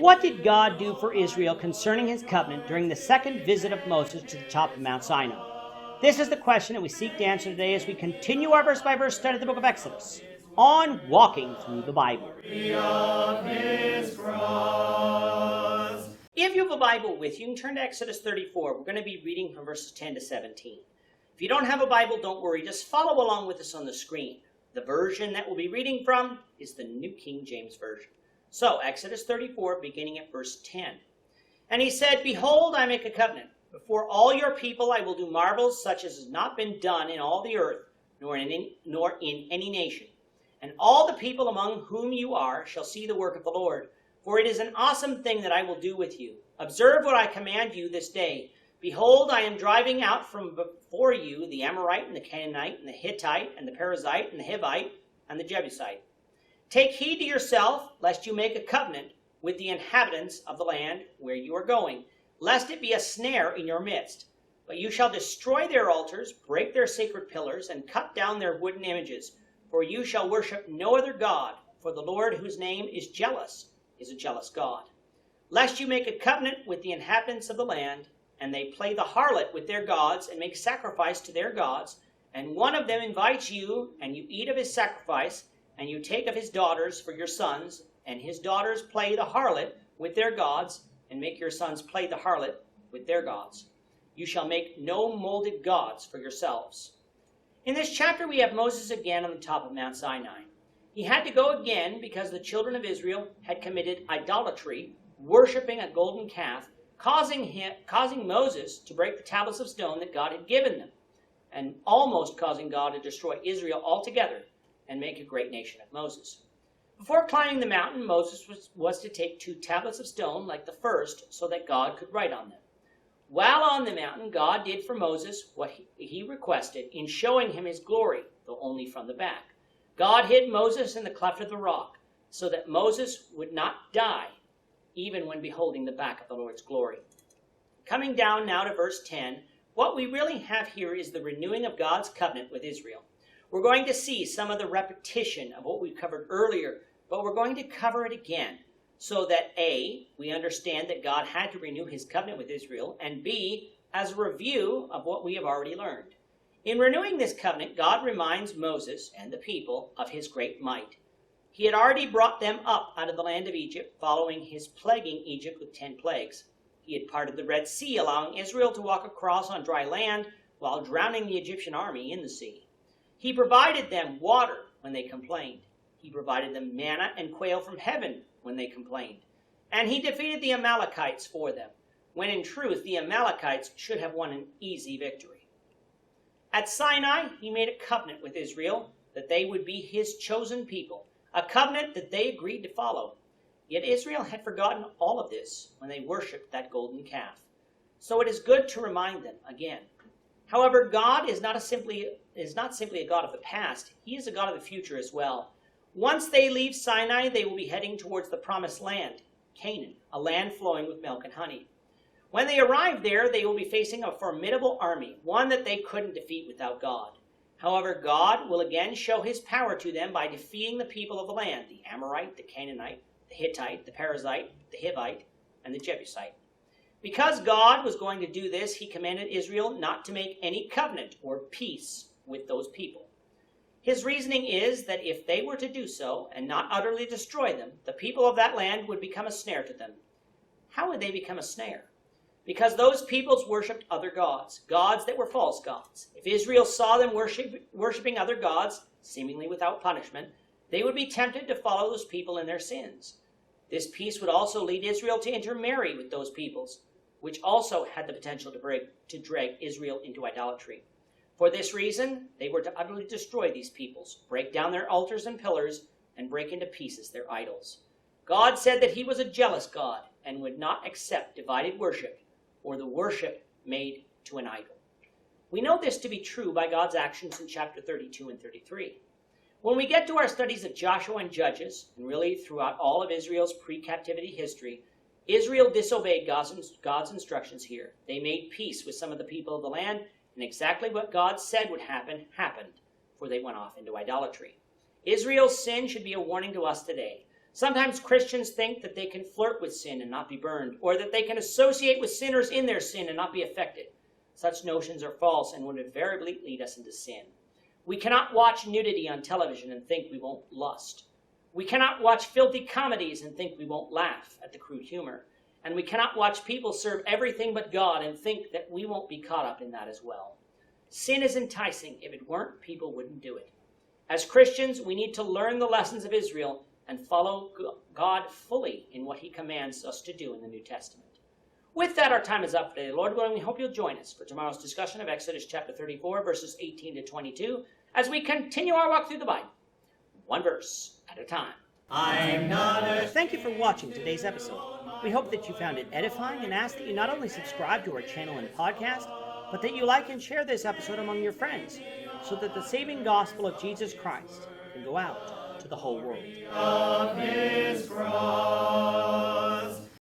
What did God do for Israel concerning his covenant during the second visit of Moses to the top of Mount Sinai? This is the question that we seek to answer today as we continue our verse-by-verse study of the book of Exodus on Walking Through the Bible. If you have a Bible with you, you can turn to Exodus 34. We're going to be reading from verses 10 to 17. If you don't have a Bible, don't worry. Just follow along with us on the screen. The version that we'll be reading from is the New King James Version. So, Exodus 34, beginning at verse 10. And he said, Behold, I make a covenant. Before all your people I will do marvels such as has not been done in all the earth, nor in any nation. And all the people among whom you are shall see the work of the Lord. For it is an awesome thing that I will do with you. Observe what I command you this day. Behold, I am driving out from before you the Amorite and the Canaanite and the Hittite and the Perizzite and the Hivite and the Jebusite. Take heed to yourself, lest you make a covenant with the inhabitants of the land where you are going, lest it be a snare in your midst. But you shall destroy their altars, break their sacred pillars, and cut down their wooden images. For you shall worship no other God, for the Lord, whose name is jealous, is a jealous God. Lest you make a covenant with the inhabitants of the land, and they play the harlot with their gods, and make sacrifice to their gods, and one of them invites you, and you eat of his sacrifice, and you take of his daughters for your sons, and his daughters play the harlot with their gods, and make your sons play the harlot with their gods. You shall make no molded gods for yourselves. In this chapter we have Moses again on the top of Mount Sinai. He had to go again because the children of Israel had committed idolatry, worshiping a golden calf, causing Moses to break the tablets of stone that God had given them, and almost causing God to destroy Israel altogether and make a great nation of Moses. Before climbing the mountain, Moses was to take 2 tablets of stone like the first so that God could write on them. While on the mountain, God did for Moses what he requested in showing him his glory, though only from the back. God hid Moses in the cleft of the rock so that Moses would not die even when beholding the back of the Lord's glory. Coming down now to verse 10, what we really have here is the renewing of God's covenant with Israel. We're going to see some of the repetition of what we covered earlier, but we're going to cover it again so that A, we understand that God had to renew his covenant with Israel, and B, as a review of what we have already learned. In renewing this covenant, God reminds Moses and the people of his great might. He had already brought them up out of the land of Egypt, following his plaguing Egypt with 10 plagues. He had parted the Red Sea, allowing Israel to walk across on dry land while drowning the Egyptian army in the sea. He provided them water when they complained. He provided them manna and quail from heaven when they complained. And he defeated the Amalekites for them, when in truth the Amalekites should have won an easy victory. At Sinai, he made a covenant with Israel that they would be his chosen people, a covenant that they agreed to follow. Yet Israel had forgotten all of this when they worshipped that golden calf. So it is good to remind them again. However, God is not simply a God of the past. He is a God of the future as well. Once they leave Sinai, they will be heading towards the promised land, Canaan, a land flowing with milk and honey. When they arrive there, they will be facing a formidable army, one that they couldn't defeat without God. However, God will again show his power to them by defeating the people of the land, the Amorite, the Canaanite, the Hittite, the Perizzite, the Hivite, and the Jebusite. Because God was going to do this, he commanded Israel not to make any covenant or peace with those people. His reasoning is that if they were to do so and not utterly destroy them, the people of that land would become a snare to them. How would they become a snare? Because those peoples worshipped other gods, gods that were false gods. If Israel saw them worshiping other gods, seemingly without punishment, they would be tempted to follow those people in their sins. This peace would also lead Israel to intermarry with those peoples, which also had the potential to drag Israel into idolatry. For this reason, they were to utterly destroy these peoples, break down their altars and pillars, and break into pieces their idols. God said that he was a jealous God and would not accept divided worship or the worship made to an idol. We know this to be true by God's actions in chapter 32 and 33. When we get to our studies of Joshua and Judges, and really throughout all of Israel's pre-captivity history, Israel disobeyed God's instructions here. They made peace with some of the people of the land, and exactly what God said would happen, happened, for they went off into idolatry. Israel's sin should be a warning to us today. Sometimes Christians think that they can flirt with sin and not be burned, or that they can associate with sinners in their sin and not be affected. Such notions are false and would invariably lead us into sin. We cannot watch nudity on television and think we won't lust. We cannot watch filthy comedies and think we won't laugh at the crude humor. And we cannot watch people serve everything but God and think that we won't be caught up in that as well. Sin is enticing. If it weren't, people wouldn't do it. As Christians, we need to learn the lessons of Israel and follow God fully in what he commands us to do in the New Testament. With that, our time is up today. Lord willing, we hope you'll join us for tomorrow's discussion of Exodus chapter 34, verses 18 to 22, as we continue our walk through the Bible, one verse at a time. Thank you for watching today's episode. We hope that you found it edifying and ask that you not only subscribe to our channel and podcast, but that you like and share this episode among your friends, so that the saving gospel of Jesus Christ can go out to the whole world.